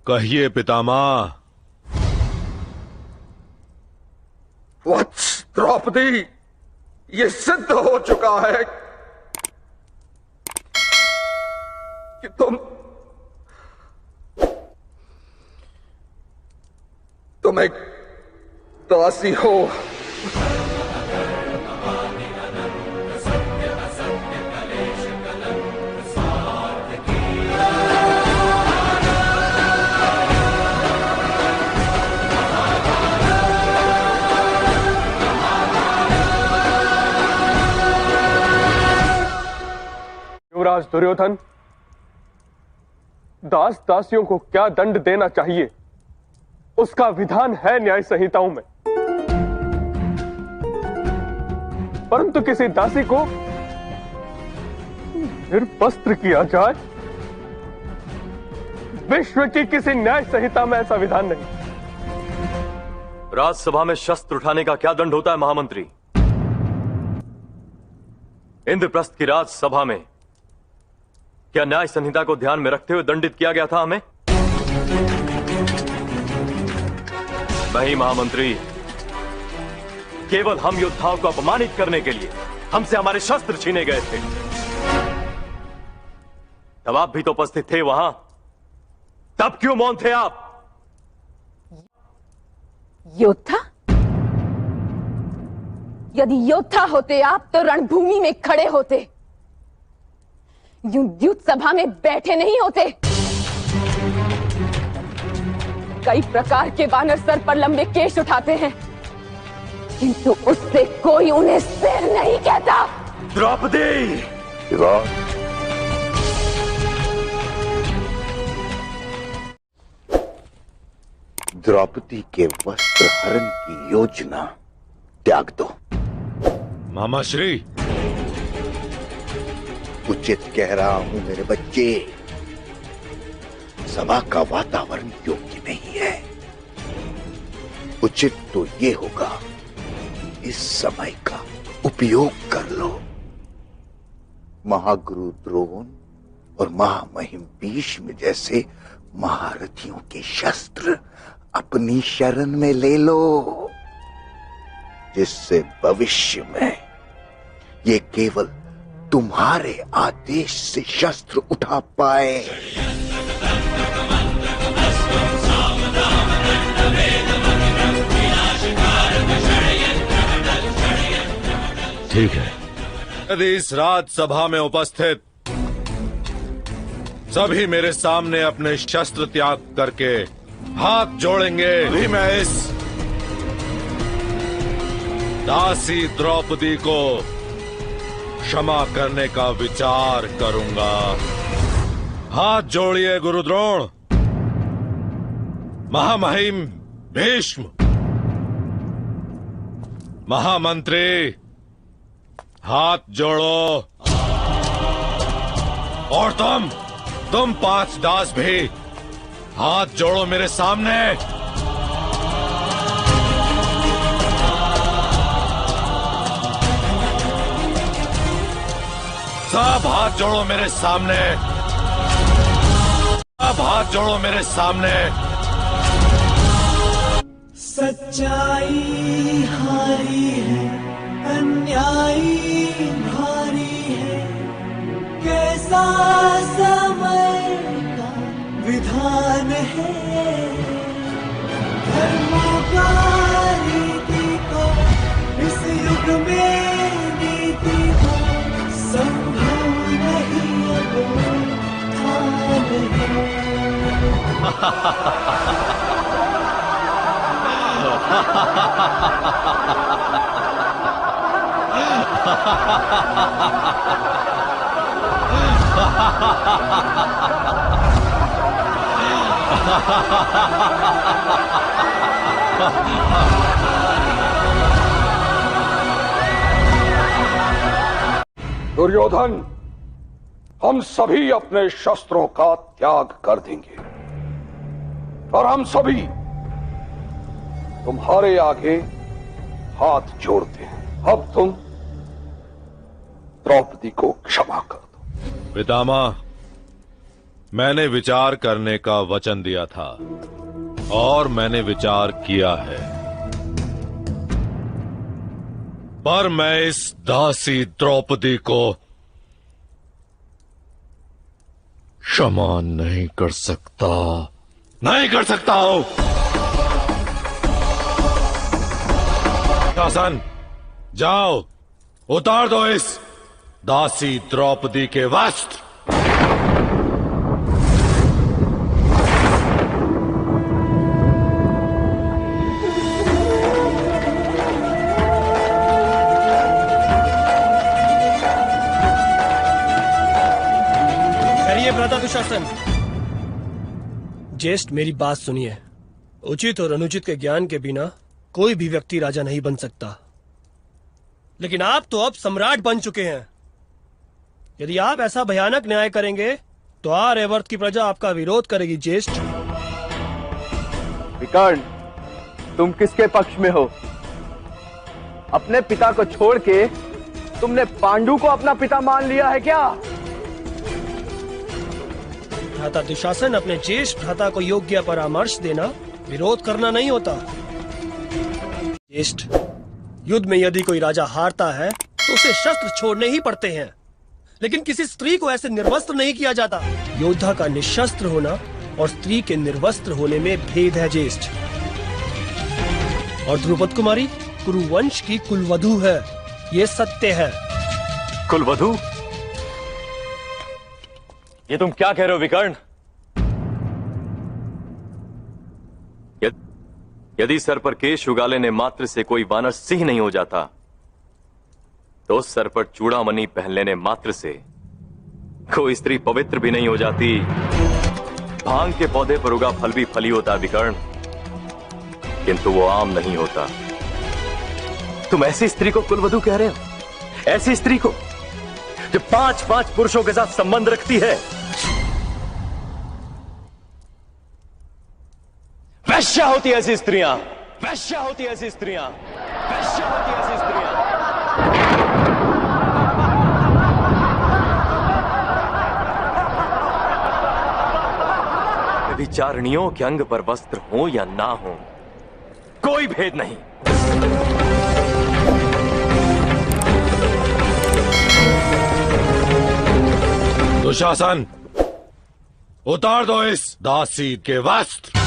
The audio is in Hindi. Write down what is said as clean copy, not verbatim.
कहिए पितामह। वत्स द्रौपदी, ये सिद्ध हो चुका है कि तुम एक दासी हो। युवराज दुर्योधन, दास दासियों को क्या दंड देना चाहिए उसका विधान है न्याय संहिताओं में, परंतु किसी दासी को निर्वस्त्र किया जाए, विश्व की किसी न्याय संहिता में ऐसा विधान नहीं। राजसभा में शस्त्र उठाने का क्या दंड होता है महामंत्री? इंद्रप्रस्थ की राजसभा में क्या न्याय संहिता को ध्यान में रखते हुए दंडित किया गया था हमें? नहीं महामंत्री, केवल हम योद्धाओं को अपमानित करने के लिए हमसे हमारे शस्त्र छीने गए थे। तब आप भी तो उपस्थित थे वहां, तब क्यों मौन थे आप? योद्धा? यदि योद्धा होते आप तो रणभूमि में खड़े होते, युद्ध सभा में बैठे नहीं होते। कई प्रकार के वानर सर पर लंबे केश उठाते हैं, किंतु उससे कोई उन्हें सिर नहीं कहता। द्रौपदी! द्रौपदी के वस्त्र हरण की योजना त्याग दो। मामाश्री, उचित कह रहा हूं मेरे बच्चे, सभा का वातावरण योग्य नहीं है। उचित तो ये होगा इस समय का उपयोग कर लो। महागुरु द्रोण और महामहिम भीष्म जैसे महारथियों के शस्त्र अपनी शरण में ले लो, जिससे भविष्य में ये केवल तुम्हारे आदेश से शस्त्र उठा पाए। ठीक है। यदि इस राजसभा में उपस्थित सभी मेरे सामने अपने शस्त्र त्याग करके हाथ जोड़ेंगे, भी मैं इस दासी द्रौपदी को क्षमा करने का विचार करूंगा। हाथ जोड़िए गुरु द्रोण, महामहिम भीष्म, महामंत्री, हाथ जोड़ो। और तुम 5 दास भी हाथ जोड़ो मेरे सामने। सब हाथ जोड़ो मेरे सामने, सब हाथ जोड़ो मेरे सामने। सच्चाई हारी है, अन्यायी भारी है, कैसा समय का विधान है। धर्मों का नीति को इस युग में नीति को संभव नहीं अब ठान दुर्योधन, हम सभी अपने शस्त्रों का त्याग कर देंगे और हम सभी तुम्हारे आगे हाथ जोड़ते हैं। अब तुम द्रौपदी को क्षमा कर दो। पितामह, मैंने विचार करने का वचन दिया था और मैंने विचार किया है, पर मैं इस दासी द्रौपदी को क्षमा नहीं कर सकता, नहीं कर सकता हूं। शासन, जाओ उतार दो इस दासी द्रौपदी के वस्त्र। भ्राता दुशासन, ज्येष्ठ मेरी बात सुनिए। उचित और अनुचित के ज्ञान के बिना कोई भी व्यक्ति राजा नहीं बन सकता, लेकिन आप तो अब सम्राट बन चुके हैं। यदि आप ऐसा भयानक न्याय करेंगे तो आर्यवर्त की प्रजा आपका विरोध करेगी। ज्येष्ठ विकर्ण, तुम किसके पक्ष में हो? अपने पिता को छोड़ के तुमने पांडु को अपना पिता मान लिया है क्या? भ्राता दुशासन, अपने ज्येष्ठ भ्राता को योग्य परामर्श देना विरोध करना नहीं होता। ज्येष्ठ, युद्ध में यदि कोई राजा हारता है तो उसे शस्त्र छोड़ने ही पड़ते हैं, लेकिन किसी स्त्री को ऐसे निर्वस्त्र नहीं किया जाता। योद्धा का निशस्त्र होना और स्त्री के निर्वस्त्र होने में भेद है। ज्येष्ठ, और द्रुपद कुमारी कुरुवंश की कुलवधू है, ये सत्य है। कुलवधू? ये तुम क्या कह रहे हो विकर्ण? यदि सर पर केश उगाले मात्र से कोई वानर सिंह नहीं हो जाता, तो सर पर चूड़ामणि पहन लेने मात्र से कोई स्त्री पवित्र भी नहीं हो जाती। भांग के पौधे पर उगा फल भी फली होता विकर्ण, किंतु वो आम नहीं होता। तुम ऐसी स्त्री को कुलवधू कह रहे हो? ऐसी स्त्री को जो 5-5 पुरुषों के साथ संबंध रखती है? वैश्या होती ऐसी स्त्रियां, वैश्या होती ऐसी स्त्रियां, वैश्या होती ऐसी स्त्रियां। विचारणियों के अंग पर वस्त्र हो या ना हो, कोई भेद नहीं। दुशासन, उतार दो इस दासी के वस्त्र।